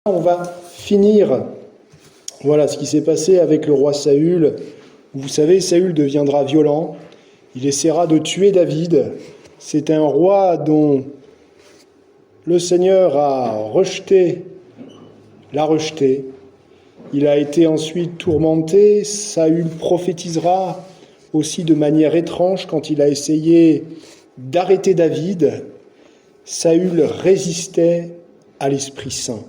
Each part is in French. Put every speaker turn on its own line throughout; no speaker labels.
On va finir, voilà ce qui s'est passé avec le roi Saül. Vous savez, Saül deviendra violent, il essaiera de tuer David. C'est un roi dont le Seigneur l'a rejeté. Il a été ensuite tourmenté. Saül prophétisera aussi de manière étrange quand il a essayé d'arrêter David. Saül résistait à l'Esprit Saint.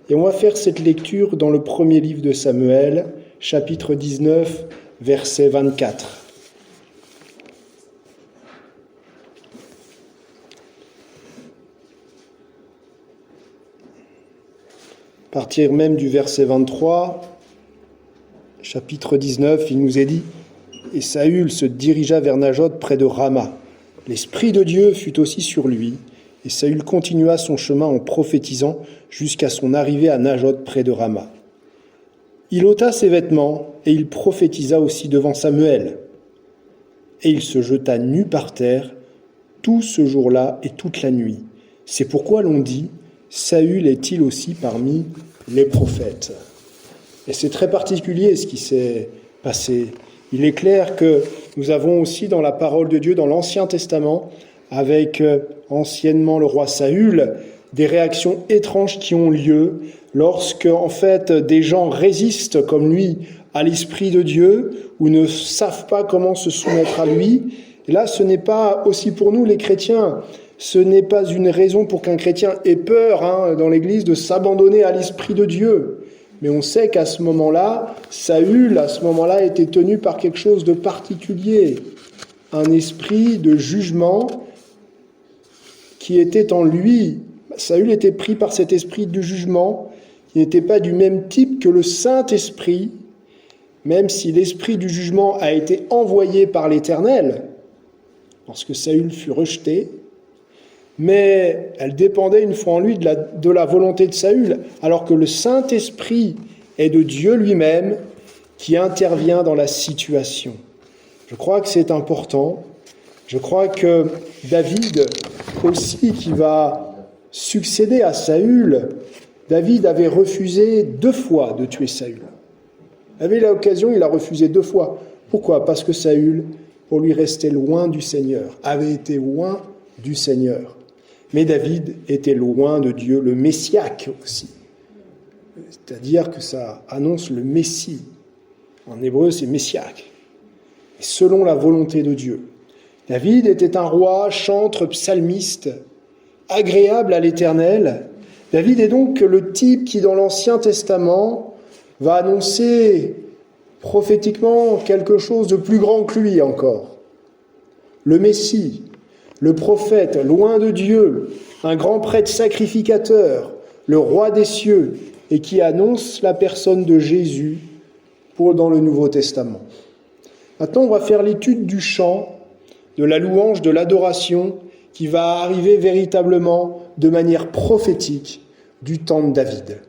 Et on va faire cette lecture dans le premier livre de Samuel, chapitre 19, verset 24. À partir même du verset 23, chapitre 19, il nous est dit « Et Saül se dirigea vers Najoth près de Rama. L'Esprit de Dieu fut aussi sur lui. Et Saül continua son chemin en prophétisant jusqu'à son arrivée à Najoth près de Rama. Il ôta ses vêtements et il prophétisa aussi devant Samuel. Et il se jeta nu par terre tout ce jour-là et toute la nuit. C'est pourquoi l'on dit « Saül est-il aussi parmi les prophètes ?» Et c'est très particulier ce qui s'est passé. Il est clair que nous avons aussi dans la parole de Dieu, dans l'Ancien Testament, avec anciennement le roi Saül, des réactions étranges qui ont lieu lorsque, en fait, des gens résistent comme lui à l'Esprit de Dieu ou ne savent pas comment se soumettre à lui. Et là, ce n'est pas aussi pour nous les chrétiens, ce n'est pas une raison pour qu'un chrétien ait peur dans l'Église de s'abandonner à l'Esprit de Dieu. Mais on sait qu'à ce moment-là, Saül, à ce moment-là, était tenu par quelque chose de particulier, un esprit de jugement qui était en lui. Saül était pris par cet esprit de jugement, qui n'était pas du même type que le Saint-Esprit, même si l'esprit du jugement a été envoyé par l'Éternel, lorsque Saül fut rejeté, mais elle dépendait une fois en lui de la volonté de Saül, alors que le Saint-Esprit est de Dieu lui-même qui intervient dans la situation. Je crois que c'est important. Je crois que David aussi, qui va succéder à Saül, David avait refusé 2 fois de tuer Saül. Il avait l'occasion, il a refusé 2 fois. Pourquoi ? Parce que Saül, pour lui rester loin du Seigneur, avait été loin du Seigneur. Mais David était loin de Dieu, le Messiaque aussi. C'est-à-dire que ça annonce le Messie. En hébreu, c'est Messiaque. Selon la volonté de Dieu. David était un roi, chantre, psalmiste, agréable à l'Éternel. David est donc le type qui, dans l'Ancien Testament, va annoncer prophétiquement quelque chose de plus grand que lui encore. Le Messie, le prophète, loin de Dieu, un grand prêtre sacrificateur, le roi des cieux, et qui annonce la personne de Jésus dans le Nouveau Testament. Maintenant, on va faire l'étude du chant, de la louange, de l'adoration, qui va arriver véritablement de manière prophétique du temps de David.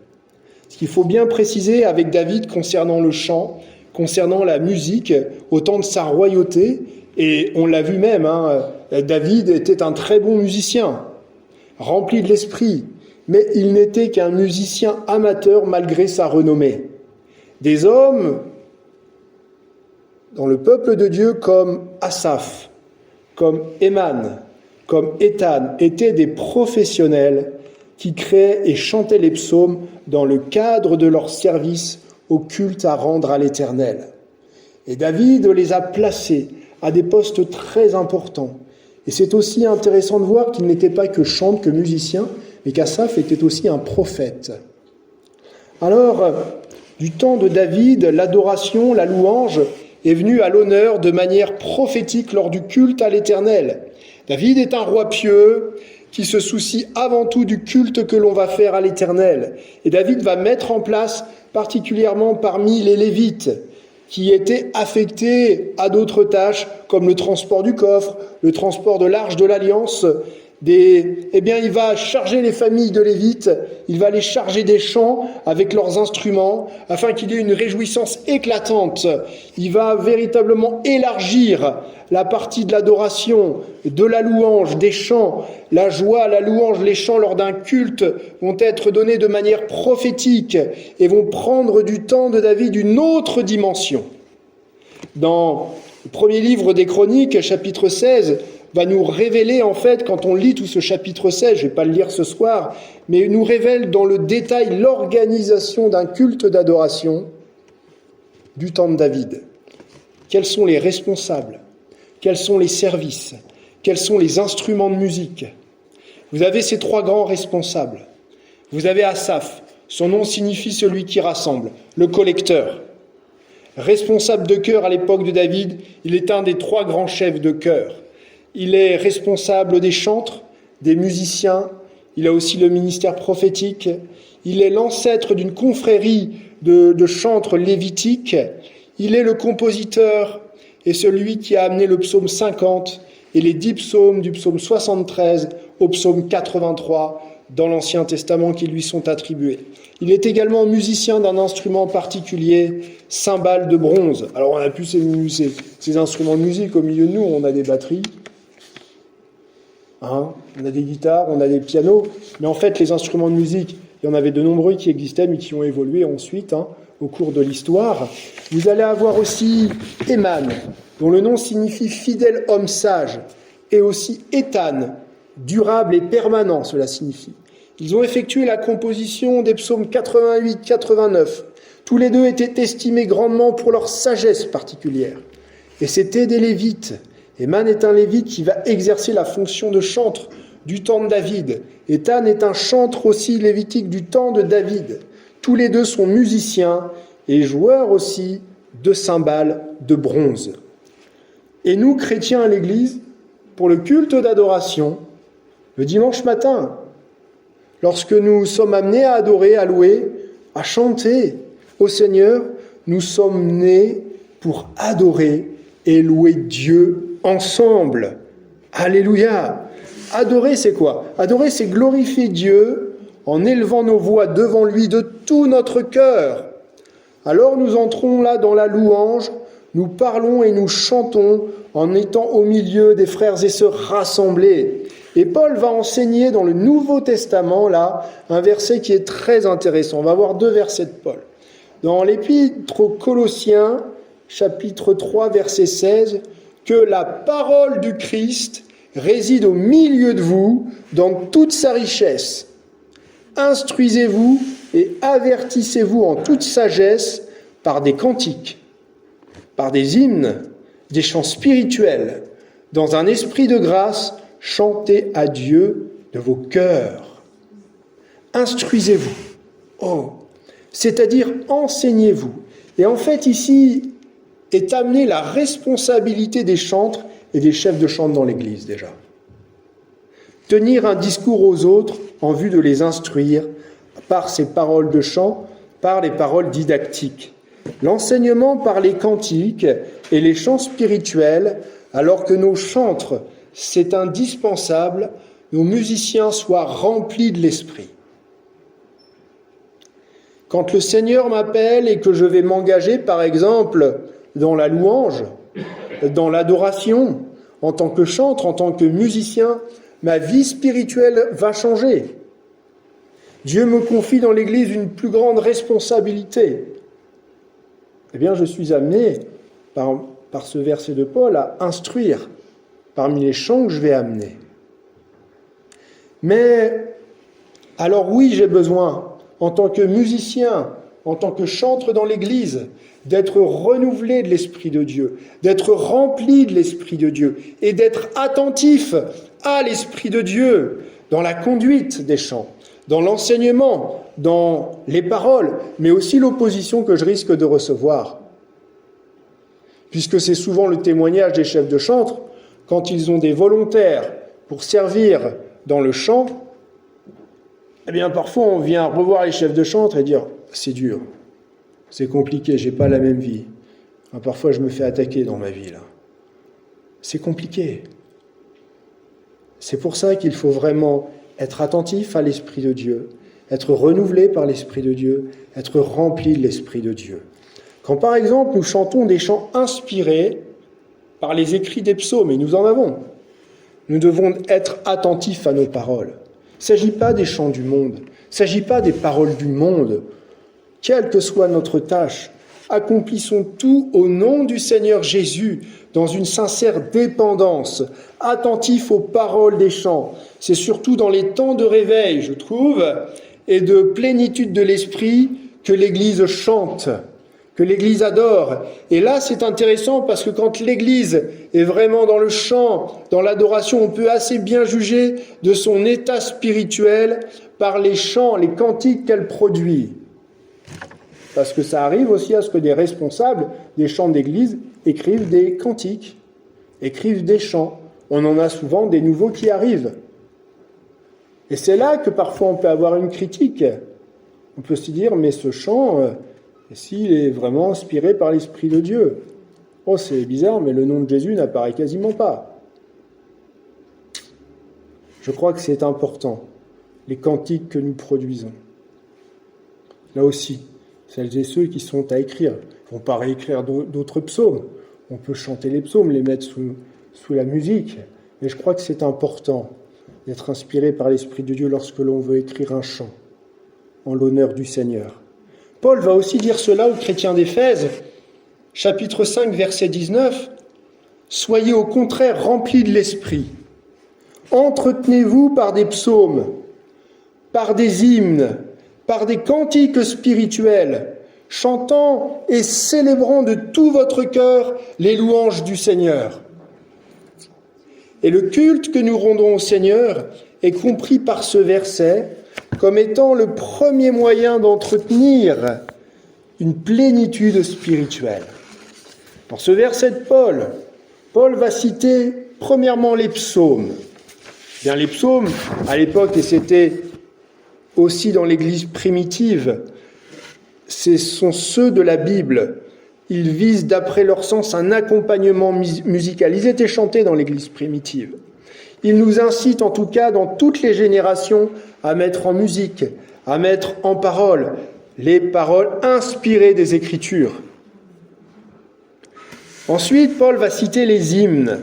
Ce qu'il faut bien préciser avec David concernant le chant, concernant la musique, au temps de sa royauté, et on l'a vu même, David était un très bon musicien, rempli de l'esprit, mais il n'était qu'un musicien amateur malgré sa renommée. Des hommes dans le peuple de Dieu comme Asaph, comme Éman, comme Éthan, étaient des professionnels qui créaient et chantaient les psaumes dans le cadre de leur service au culte à rendre à l'Éternel. Et David les a placés à des postes très importants. Et c'est aussi intéressant de voir qu'il n'était pas que chanteur, que musicien, mais qu'Asaph était aussi un prophète. Alors, du temps de David, l'adoration, la louange est venue à l'honneur de manière prophétique lors du culte à l'Éternel. David est un roi pieux qui se soucie avant tout du culte que l'on va faire à l'Éternel. Et David va mettre en place, particulièrement parmi les Lévites, qui étaient affectés à d'autres tâches, comme le transport du coffre, le transport de l'Arche de l'Alliance, il va charger les familles de Lévites, il va les charger des chants avec leurs instruments, afin qu'il y ait une réjouissance éclatante. Il va véritablement élargir la partie de l'adoration, de la louange, des chants. La joie, la louange, les chants lors d'un culte vont être donnés de manière prophétique et vont prendre du temps de David une autre dimension. Dans le premier livre des Chroniques, chapitre 16, va nous révéler, en fait, quand on lit tout ce chapitre 16, je ne vais pas le lire ce soir, mais il nous révèle dans le détail l'organisation d'un culte d'adoration du temps de David. Quels sont les responsables? Quels sont les services? Quels sont les instruments de musique? Vous avez ces trois grands responsables. Vous avez Asaph, son nom signifie celui qui rassemble, le collecteur. Responsable de chœur à l'époque de David, il est un des trois grands chefs de chœur. Il est responsable des chantres, des musiciens, il a aussi le ministère prophétique, il est l'ancêtre d'une confrérie de chantres lévitiques, il est le compositeur et celui qui a amené le psaume 50 et les 10 psaumes du psaume 73 au psaume 83 dans l'Ancien Testament qui lui sont attribués. Il est également musicien d'un instrument particulier, cymbale de bronze. Alors on a plus ces instruments de musique au milieu de nous, on a des batteries, on a des guitares, on a des pianos, mais en fait les instruments de musique, il y en avait de nombreux qui existaient mais qui ont évolué ensuite au cours de l'histoire. Vous allez avoir aussi Éman, dont le nom signifie fidèle homme sage, et aussi Étan, durable et permanent, cela signifie. Ils ont effectué la composition des psaumes 88-89. Tous les deux étaient estimés grandement pour leur sagesse particulière. Et c'était des Lévites. Éman est un Lévite qui va exercer la fonction de chantre du temps de David. Étan est un chantre aussi lévitique du temps de David. Tous les deux sont musiciens et joueurs aussi de cymbales de bronze. Et nous, chrétiens à l'Église, pour le culte d'adoration, le dimanche matin, lorsque nous sommes amenés à adorer, à louer, à chanter au Seigneur, nous sommes nés pour adorer et louer Dieu ensemble. Alléluia! Adorer, c'est quoi? Adorer, c'est glorifier Dieu en élevant nos voix devant lui de tout notre cœur. Alors nous entrons là dans la louange, nous parlons et nous chantons en étant au milieu des frères et sœurs rassemblés. Et Paul va enseigner dans le Nouveau Testament, là, un verset qui est très intéressant. On va voir deux versets de Paul. Dans l'Épître aux Colossiens, chapitre 3, verset 16, « Que la parole du Christ réside au milieu de vous dans toute sa richesse. Instruisez-vous et avertissez-vous en toute sagesse par des cantiques, par des hymnes, des chants spirituels, dans un esprit de grâce, chantez à Dieu de vos cœurs. Instruisez-vous. C'est-à-dire enseignez-vous. Et en fait, ici est amenée la responsabilité des chantres et des chefs de chant dans l'Église déjà. Tenir un discours aux autres en vue de les instruire par ces paroles de chant, par les paroles didactiques. L'enseignement par les cantiques et les chants spirituels, alors que nos chantres, c'est indispensable, nos musiciens soient remplis de l'esprit. Quand le Seigneur m'appelle et que je vais m'engager, par exemple, dans la louange, dans l'adoration, en tant que chantre, en tant que musicien, ma vie spirituelle va changer. Dieu me confie dans l'Église une plus grande responsabilité. Eh bien, je suis amené, par ce verset de Paul, à instruire parmi les chants que je vais amener. Mais, alors oui, j'ai besoin, en tant que musicien, en tant que chantre dans l'Église, d'être renouvelé de l'Esprit de Dieu, d'être rempli de l'Esprit de Dieu et d'être attentif à l'Esprit de Dieu dans la conduite des chants, dans l'enseignement, dans les paroles, mais aussi l'opposition que je risque de recevoir. Puisque c'est souvent le témoignage des chefs de chantre, quand ils ont des volontaires pour servir dans le chant, eh bien parfois on vient revoir les chefs de chantre et dire « c'est dur, c'est compliqué, j'ai pas la même vie. Parfois je me fais attaquer dans ma vie là. C'est compliqué. C'est pour ça qu'il faut vraiment être attentif à l'Esprit de Dieu, être renouvelé par l'Esprit de Dieu, être rempli de l'Esprit de Dieu. Quand par exemple nous chantons des chants inspirés par les écrits des psaumes, et nous en avons, nous devons être attentifs à nos paroles. Il ne s'agit pas des chants du monde, il ne s'agit pas des paroles du monde. Quelle que soit notre tâche, accomplissons tout au nom du Seigneur Jésus, dans une sincère dépendance, attentifs aux paroles des chants. C'est surtout dans les temps de réveil, je trouve, et de plénitude de l'esprit que l'Église chante, que l'Église adore. Et là, c'est intéressant parce que quand l'Église est vraiment dans le chant, dans l'adoration, on peut assez bien juger de son état spirituel par les chants, les cantiques qu'elle produit. Parce que ça arrive aussi à ce que des responsables des chants d'église écrivent des cantiques, écrivent des chants. On en a souvent des nouveaux qui arrivent. Et c'est là que parfois on peut avoir une critique. On peut se dire, mais ce chant, s'il est vraiment inspiré par l'Esprit de Dieu, oh c'est bizarre, mais le nom de Jésus n'apparaît quasiment pas. Je crois que c'est important, les cantiques que nous produisons. Là aussi, celles et ceux qui sont à écrire. On ne vont pas réécrire d'autres psaumes. On peut chanter les psaumes, les mettre sous la musique. Mais je crois que c'est important d'être inspiré par l'Esprit de Dieu lorsque l'on veut écrire un chant en l'honneur du Seigneur. Paul va aussi dire cela aux chrétiens d'Éphèse, chapitre 5, verset 19. « Soyez au contraire remplis de l'Esprit. Entretenez-vous par des psaumes, par des hymnes, par des cantiques spirituels, chantant et célébrant de tout votre cœur les louanges du Seigneur. » Et le culte que nous rendons au Seigneur est compris par ce verset comme étant le premier moyen d'entretenir une plénitude spirituelle. Dans ce verset de Paul va citer premièrement les psaumes. Bien, les psaumes, à l'époque, et c'était aussi dans l'Église primitive, ce sont ceux de la Bible. Ils visent, d'après leur sens, un accompagnement musical. Ils étaient chantés dans l'Église primitive. Ils nous incitent, en tout cas, dans toutes les générations, à mettre en musique, à mettre en parole les paroles inspirées des Écritures. Ensuite, Paul va citer les hymnes.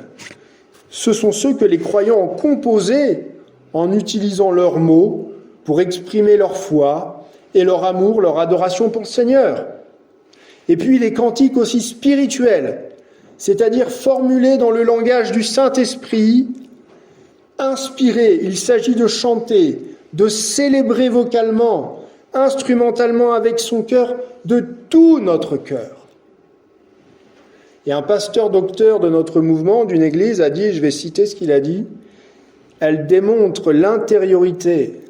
Ce sont ceux que les croyants ont composés en utilisant leurs mots pour exprimer leur foi et leur amour, leur adoration pour le Seigneur. Et puis les cantiques aussi spirituels, c'est-à-dire formulés dans le langage du Saint-Esprit, inspirés. Il s'agit de chanter, de célébrer vocalement, instrumentalement avec son cœur, de tout notre cœur. Et un pasteur docteur de notre mouvement, d'une église, a dit, je vais citer ce qu'il a dit, « Elle démontre l'intériorité,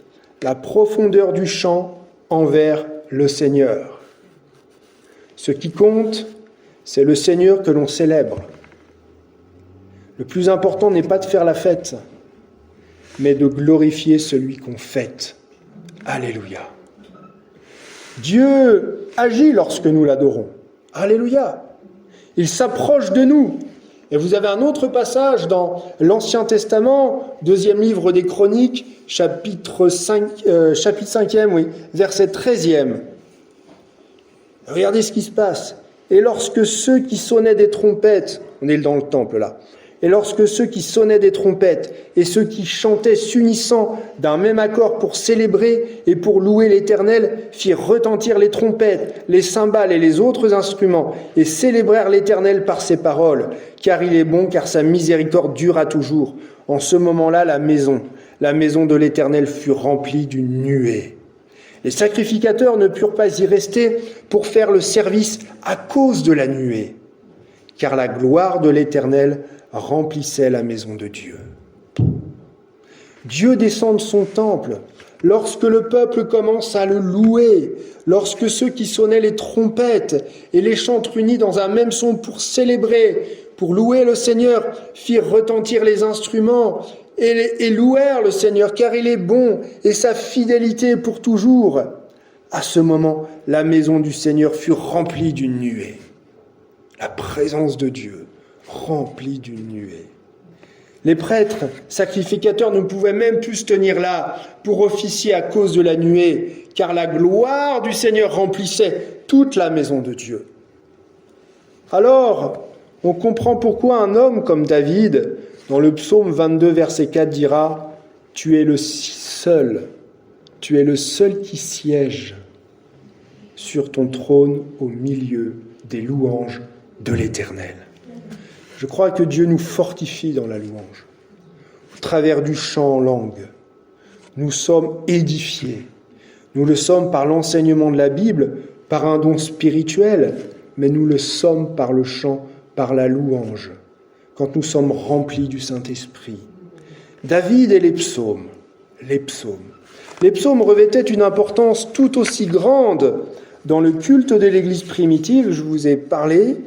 la profondeur du chant envers le Seigneur. Ce qui compte, c'est le Seigneur que l'on célèbre. Le plus important n'est pas de faire la fête, mais de glorifier celui qu'on fête. Alléluia. Dieu agit lorsque nous l'adorons. Alléluia. Il s'approche de nous. Et vous avez un autre passage dans l'Ancien Testament, 2e livre des Chroniques, chapitre 5e, verset 13e. Regardez ce qui se passe. Et lorsque ceux qui sonnaient des trompettes, on est dans le temple là, et lorsque ceux qui sonnaient des trompettes et ceux qui chantaient s'unissant d'un même accord pour célébrer et pour louer l'Éternel firent retentir les trompettes, les cymbales et les autres instruments et célébrèrent l'Éternel par ses paroles, car il est bon, car sa miséricorde dure à toujours. En ce moment-là, la maison de l'Éternel fut remplie d'une nuée. Les sacrificateurs ne purent pas y rester pour faire le service à cause de la nuée, car la gloire de l'Éternel remplissait la maison de Dieu. Dieu descend de son temple lorsque le peuple commence à le louer, lorsque ceux qui sonnaient les trompettes et les chantent réunis dans un même son pour célébrer, pour louer le Seigneur, firent retentir les instruments et louèrent le Seigneur, car il est bon et sa fidélité pour toujours. À ce moment, la maison du Seigneur fut remplie d'une nuée. La présence de Dieu remplie d'une nuée. Les prêtres, sacrificateurs, ne pouvaient même plus se tenir là pour officier à cause de la nuée, car la gloire du Seigneur remplissait toute la maison de Dieu. Alors, on comprend pourquoi un homme comme David, dans le psaume 22, verset 4, dira « Tu es le seul qui siège sur ton trône au milieu des louanges de l'Éternel. » Je crois que Dieu nous fortifie dans la louange. Au travers du chant en langue, nous sommes édifiés. Nous le sommes par l'enseignement de la Bible, par un don spirituel, mais nous le sommes par le chant, par la louange, quand nous sommes remplis du Saint-Esprit. David et les psaumes. Les psaumes revêtaient une importance tout aussi grande dans le culte de l'Église primitive, je vous ai parlé.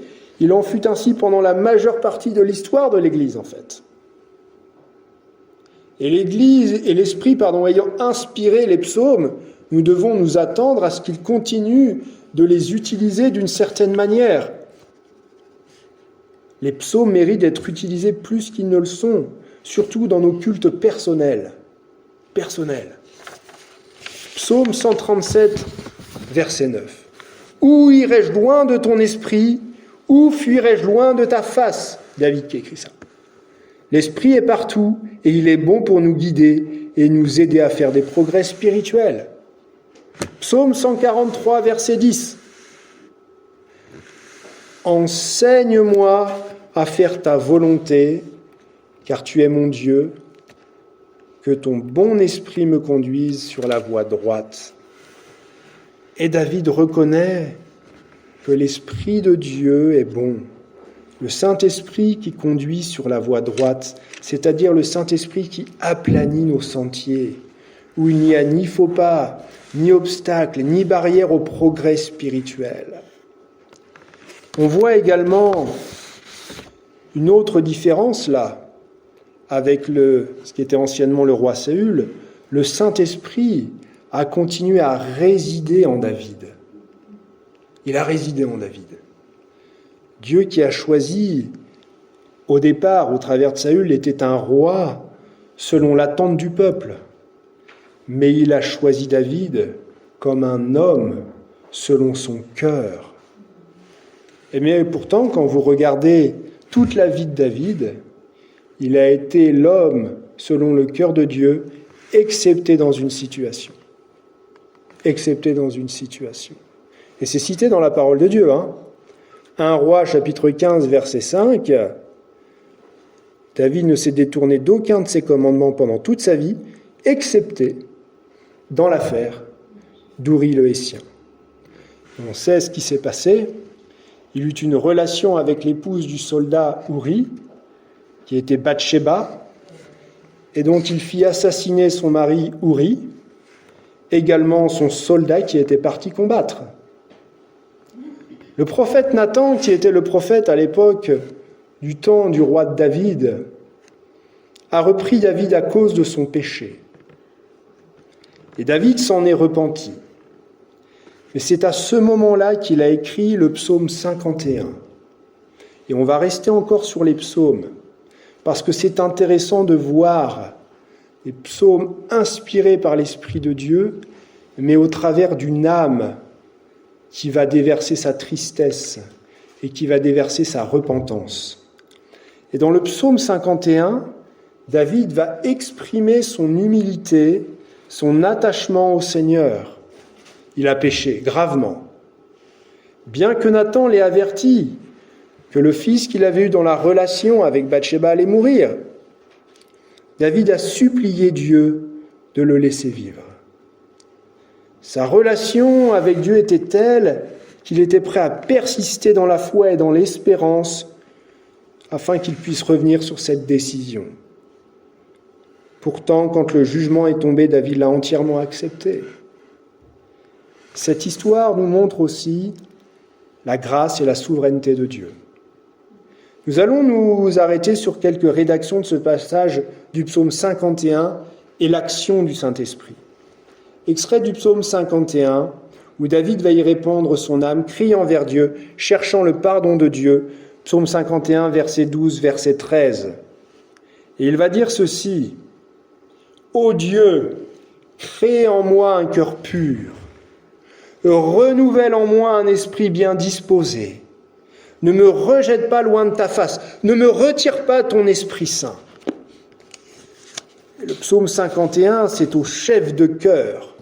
Il en fut ainsi pendant la majeure partie de l'histoire de l'Église, en fait. Et l'Église et l'Esprit, ayant inspiré les psaumes, nous devons nous attendre à ce qu'ils continuent de les utiliser d'une certaine manière. Les psaumes méritent d'être utilisés plus qu'ils ne le sont, surtout dans nos cultes personnels. Psaume 137, verset 9. « Où irai-je loin de ton esprit ? Où fuirai-je loin de ta face ?» David qui écrit ça. L'Esprit est partout et il est bon pour nous guider et nous aider à faire des progrès spirituels. Psaume 143, verset 10. « Enseigne-moi à faire ta volonté, car tu es mon Dieu, que ton bon esprit me conduise sur la voie droite. » Et David reconnaît que l'Esprit de Dieu est bon. Le Saint-Esprit qui conduit sur la voie droite, c'est-à-dire le Saint-Esprit qui aplanit nos sentiers, où il n'y a ni faux pas, ni obstacle, ni barrière au progrès spirituel. On voit également une autre différence là, avec ce qui était anciennement le roi Saül. Le Saint-Esprit a continué à résider en David. Il a résidé en David. Dieu qui a choisi, au départ, au travers de Saül, était un roi selon l'attente du peuple. Mais il a choisi David comme un homme selon son cœur. Et bien pourtant, quand vous regardez toute la vie de David, il a été l'homme selon le cœur de Dieu, excepté dans une situation. Excepté dans une situation. Et c'est cité dans la parole de Dieu. 1 Roi, chapitre 15, verset 5. David ne s'est détourné d'aucun de ses commandements pendant toute sa vie, excepté dans l'affaire d'Uri le Hétien. On sait ce qui s'est passé. Il eut une relation avec l'épouse du soldat Uri, qui était Bathsheba, et dont il fit assassiner son mari Uri, également son soldat qui était parti combattre. Le prophète Nathan, qui était le prophète à l'époque du temps du roi David, a repris David à cause de son péché. Et David s'en est repenti. Mais c'est à ce moment-là qu'il a écrit le psaume 51. Et on va rester encore sur les psaumes, parce que c'est intéressant de voir les psaumes inspirés par l'Esprit de Dieu, mais au travers d'une âme qui va déverser sa tristesse et qui va déverser sa repentance. Et dans le psaume 51, David va exprimer son humilité, son attachement au Seigneur. Il a péché gravement. Bien que Nathan l'ait averti que le fils qu'il avait eu dans la relation avec Bathsheba allait mourir, David a supplié Dieu de le laisser vivre. Sa relation avec Dieu était telle qu'il était prêt à persister dans la foi et dans l'espérance afin qu'il puisse revenir sur cette décision. Pourtant, quand le jugement est tombé, David l'a entièrement accepté. Cette histoire nous montre aussi la grâce et la souveraineté de Dieu. Nous allons nous arrêter sur quelques rédactions de ce passage du psaume 51 et l'action du Saint-Esprit. Extrait du psaume 51, où David va y répandre son âme, criant vers Dieu, cherchant le pardon de Dieu. Psaume 51, verset 12, verset 13. Et il va dire ceci: « Ô Dieu, crée en moi un cœur pur, renouvelle en moi un esprit bien disposé. Ne me rejette pas loin de ta face, ne me retire pas ton Esprit Saint. » Le psaume 51, c'est au chef de chœur.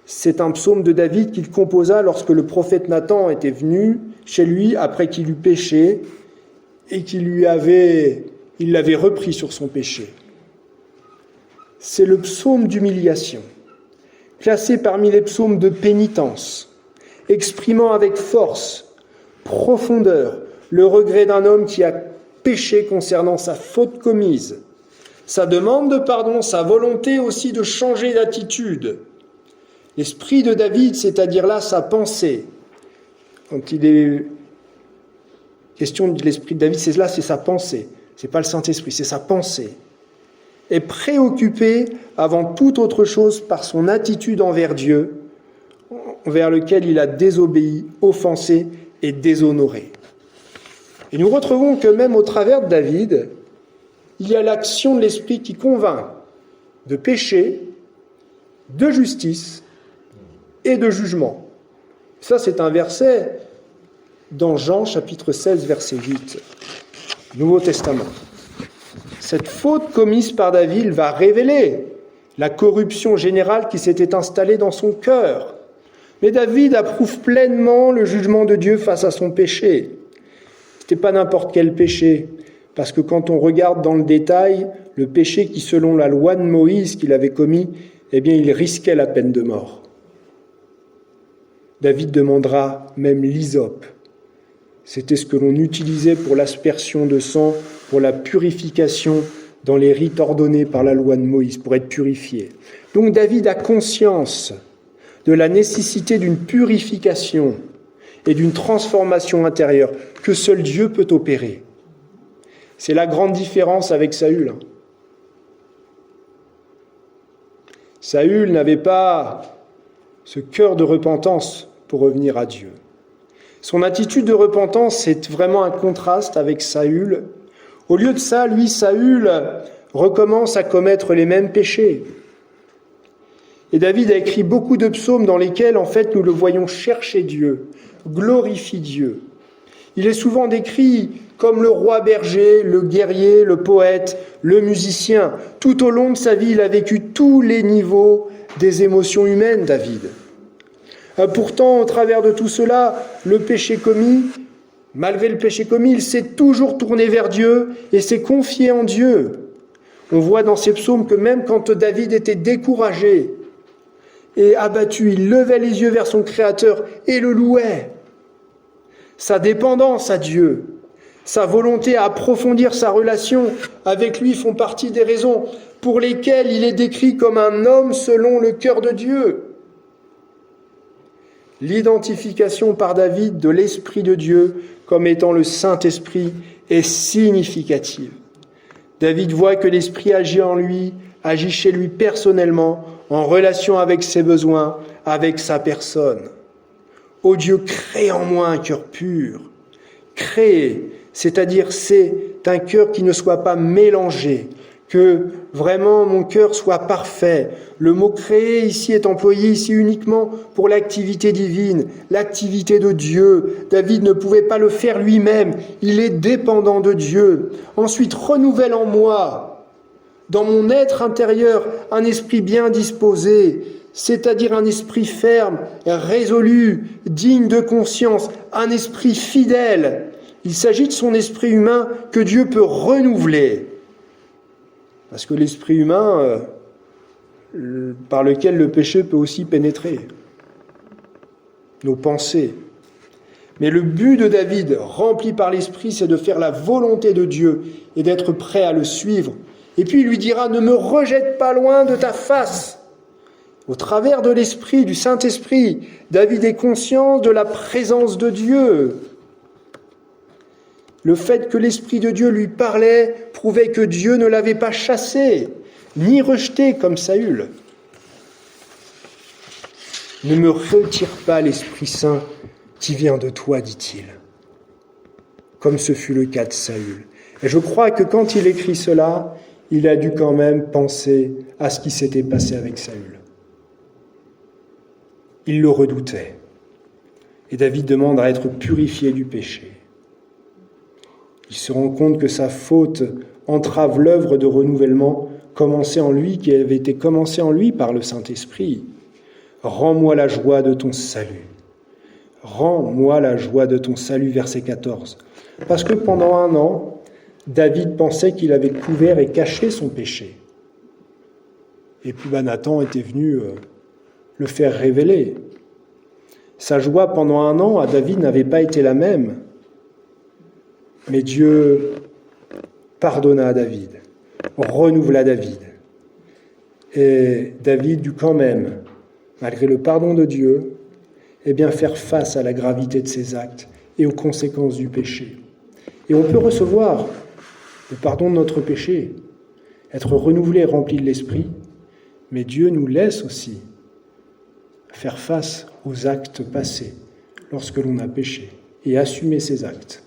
C'est un psaume de David qu'il composa lorsque le prophète Nathan était venu chez lui après qu'il eut péché et qu'il l'avait repris sur son péché. C'est le psaume d'humiliation, classé parmi les psaumes de pénitence, exprimant avec force, profondeur, le regret d'un homme qui a péché concernant sa faute commise, sa demande de pardon, sa volonté aussi de changer d'attitude. L'esprit de David, c'est-à-dire là sa pensée, quand il est question de l'esprit de David, c'est sa pensée, c'est pas le Saint-Esprit, c'est sa pensée, est préoccupé avant toute autre chose par son attitude envers Dieu, envers lequel il a désobéi, offensé et déshonoré. Et nous retrouvons que même au travers de David, il y a l'action de l'Esprit qui convainc de péché, de justice et de jugement. Ça, c'est un verset dans Jean, chapitre 16, verset 8, Nouveau Testament. Cette faute commise par David va révéler la corruption générale qui s'était installée dans son cœur. Mais David approuve pleinement le jugement de Dieu face à son péché. Ce n'était pas n'importe quel péché, parce que quand on regarde dans le détail, le péché qui, selon la loi de Moïse qu'il avait commis, eh bien, il risquait la peine de mort. David demandera même l'hysope. C'était ce que l'on utilisait pour l'aspersion de sang, pour la purification dans les rites ordonnés par la loi de Moïse, pour être purifié. Donc David a conscience de la nécessité d'une purification et d'une transformation intérieure que seul Dieu peut opérer. C'est la grande différence avec Saül. Saül n'avait pas ce cœur de repentance pour revenir à Dieu. Son attitude de repentance, c'est vraiment un contraste avec Saül. Au lieu de ça, lui, Saül, recommence à commettre les mêmes péchés. Et David a écrit beaucoup de psaumes dans lesquels, en fait, nous le voyons chercher Dieu, glorifier Dieu. Il est souvent décrit comme le roi berger, le guerrier, le poète, le musicien. Tout au long de sa vie, il a vécu tous les niveaux des émotions humaines, David. Pourtant, au travers de tout cela, malgré le péché commis, il s'est toujours tourné vers Dieu et s'est confié en Dieu. On voit dans ces psaumes que même quand David était découragé et abattu, il levait les yeux vers son Créateur et le louait. Sa dépendance à Dieu, sa volonté à approfondir sa relation avec lui font partie des raisons pour lesquelles il est décrit comme un homme selon le cœur de Dieu. L'identification par David de l'Esprit de Dieu comme étant le Saint-Esprit est significative. David voit que l'Esprit agit chez lui personnellement, en relation avec ses besoins, avec sa personne. Ô Dieu, crée en moi un cœur pur. Créer, c'est-à-dire c'est un cœur qui ne soit pas mélangé, que vraiment mon cœur soit parfait. Le mot créer ici est employé ici uniquement pour l'activité divine, l'activité de Dieu. David ne pouvait pas le faire lui-même, il est dépendant de Dieu. Ensuite, renouvelle en moi, dans mon être intérieur, un esprit bien disposé, c'est-à-dire un esprit ferme, résolu, digne de conscience, un esprit fidèle. Il s'agit de son esprit humain que Dieu peut renouveler. Parce que l'esprit humain, par lequel le péché peut aussi pénétrer, nos pensées. Mais le but de David, rempli par l'esprit, c'est de faire la volonté de Dieu et d'être prêt à le suivre. Et puis il lui dira, ne me rejette pas loin de ta face. Au travers de l'esprit, du Saint-Esprit, David est conscient de la présence de Dieu. Le fait que l'Esprit de Dieu lui parlait prouvait que Dieu ne l'avait pas chassé, ni rejeté comme Saül. Ne me retire pas l'Esprit Saint qui vient de toi, dit-il, comme ce fut le cas de Saül. Et je crois que quand il écrit cela, il a dû quand même penser à ce qui s'était passé avec Saül. Il le redoutait. Et David demande à être purifié du péché. Il se rend compte que sa faute entrave l'œuvre de renouvellement commencée en lui, qui avait été commencée en lui par le Saint-Esprit. Rends-moi la joie de ton salut. Rends-moi la joie de ton salut, verset 14. Parce que pendant 1 an, David pensait qu'il avait couvert et caché son péché. Et puis Nathan était venu le faire révéler. Sa joie pendant 1 an à David n'avait pas été la même. Mais Dieu pardonna à David, renouvela David. Et David dut quand même, malgré le pardon de Dieu, faire face à la gravité de ses actes et aux conséquences du péché. Et on peut recevoir le pardon de notre péché, être renouvelé et rempli de l'Esprit, mais Dieu nous laisse aussi faire face aux actes passés lorsque l'on a péché et assumer ces actes.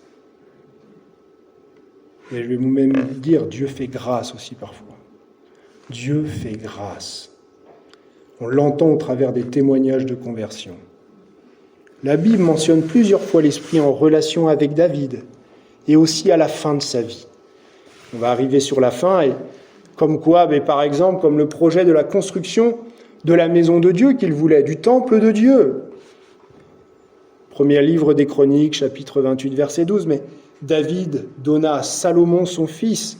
Et je vais même dire, Dieu fait grâce aussi parfois. Dieu fait grâce. On l'entend au travers des témoignages de conversion. La Bible mentionne plusieurs fois l'Esprit en relation avec David et aussi à la fin de sa vie. On va arriver sur la fin et comme quoi, par exemple, comme le projet de la construction de la maison de Dieu qu'il voulait, du temple de Dieu. Premier livre des Chroniques, chapitre 28, verset 12, mais David donna à Salomon son fils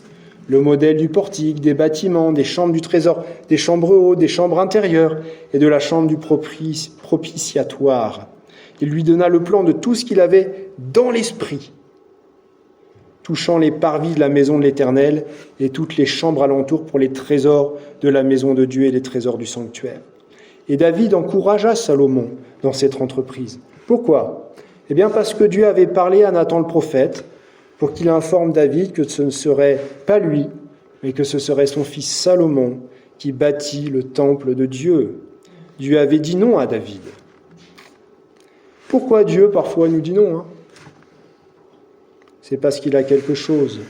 le modèle du portique, des bâtiments, des chambres du trésor, des chambres hautes, des chambres intérieures et de la chambre du propitiatoire. Il lui donna le plan de tout ce qu'il avait dans l'esprit, touchant les parvis de la maison de l'Éternel et toutes les chambres alentour pour les trésors de la maison de Dieu et les trésors du sanctuaire. Et David encouragea Salomon dans cette entreprise. Pourquoi ? Parce que Dieu avait parlé à Nathan le prophète pour qu'il informe David que ce ne serait pas lui, mais que ce serait son fils Salomon qui bâtit le temple de Dieu. Dieu avait dit non à David. Pourquoi Dieu parfois nous dit non ? C'est parce qu'il a quelque chose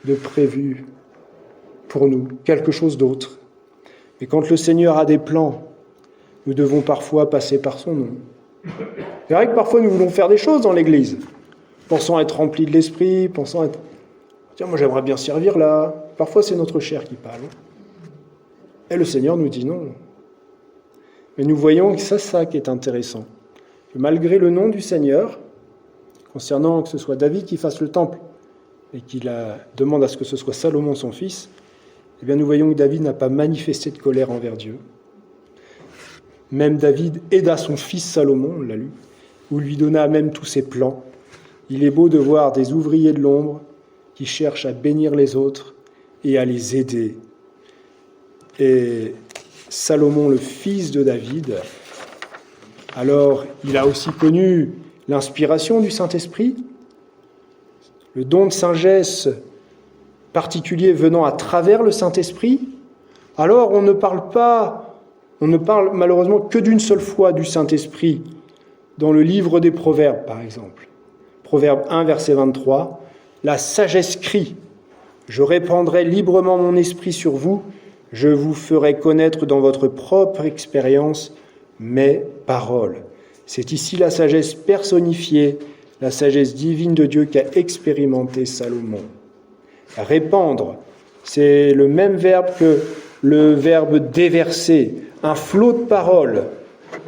de prévu pour nous, quelque chose d'autre. Et quand le Seigneur a des plans, nous devons parfois passer par son nom. C'est vrai que parfois nous voulons faire des choses dans l'Église, pensant être remplis de l'Esprit, pensant être... Tiens, moi j'aimerais bien servir là. Parfois c'est notre chair qui parle. Et le Seigneur nous dit non. Mais nous voyons que c'est ça qui est intéressant. Que malgré le nom du Seigneur, concernant que ce soit David qui fasse le temple et qu'il demande à ce que ce soit Salomon son fils, nous voyons que David n'a pas manifesté de colère envers Dieu. Même David aida son fils Salomon, on l'a lu, ou lui donna même tous ses plans. Il est beau de voir des ouvriers de l'ombre qui cherchent à bénir les autres et à les aider. Et Salomon, le fils de David, alors il a aussi connu l'inspiration du Saint-Esprit, le don de sagesse particulier venant à travers le Saint-Esprit. Alors on ne parle malheureusement que d'une seule fois du Saint-Esprit dans le livre des Proverbes, par exemple. Proverbe 1, verset 23, « La sagesse crie, je répandrai librement mon esprit sur vous, je vous ferai connaître dans votre propre expérience mes paroles. » C'est ici la sagesse personnifiée, la sagesse divine de Dieu qu'a expérimenté Salomon. Répandre, c'est le même verbe que le verbe déverser, un flot de paroles.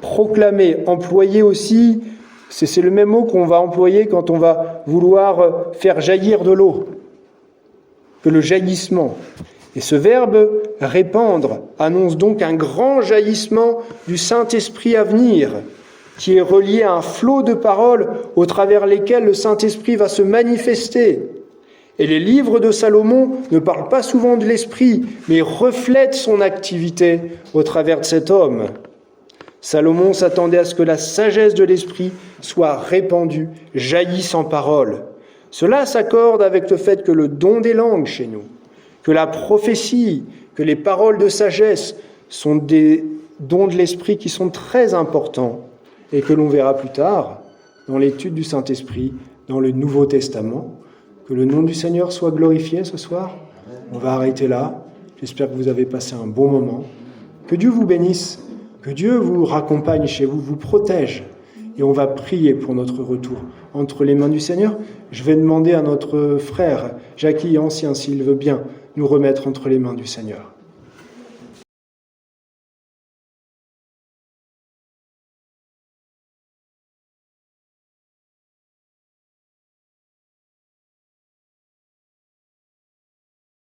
Proclamer, employer aussi, c'est le même mot qu'on va employer quand on va vouloir faire jaillir de l'eau, que le jaillissement. Et ce verbe répandre annonce donc un grand jaillissement du Saint-Esprit à venir, qui est relié à un flot de paroles au travers lesquelles le Saint-Esprit va se manifester. Et les livres de Salomon ne parlent pas souvent de l'Esprit, mais reflètent son activité au travers de cet homme. Salomon s'attendait à ce que la sagesse de l'Esprit soit répandue, jaillisse en paroles. Cela s'accorde avec le fait que le don des langues chez nous, que la prophétie, que les paroles de sagesse sont des dons de l'Esprit qui sont très importants et que l'on verra plus tard dans l'étude du Saint-Esprit, dans le Nouveau Testament, Que le nom du Seigneur soit glorifié ce soir. On va arrêter là. J'espère que vous avez passé un bon moment. Que Dieu vous bénisse, que Dieu vous raccompagne chez vous, vous protège. Et on va prier pour notre retour entre les mains du Seigneur. Je vais demander à notre frère Jackie Ancien, s'il veut bien, nous remettre entre les mains du Seigneur.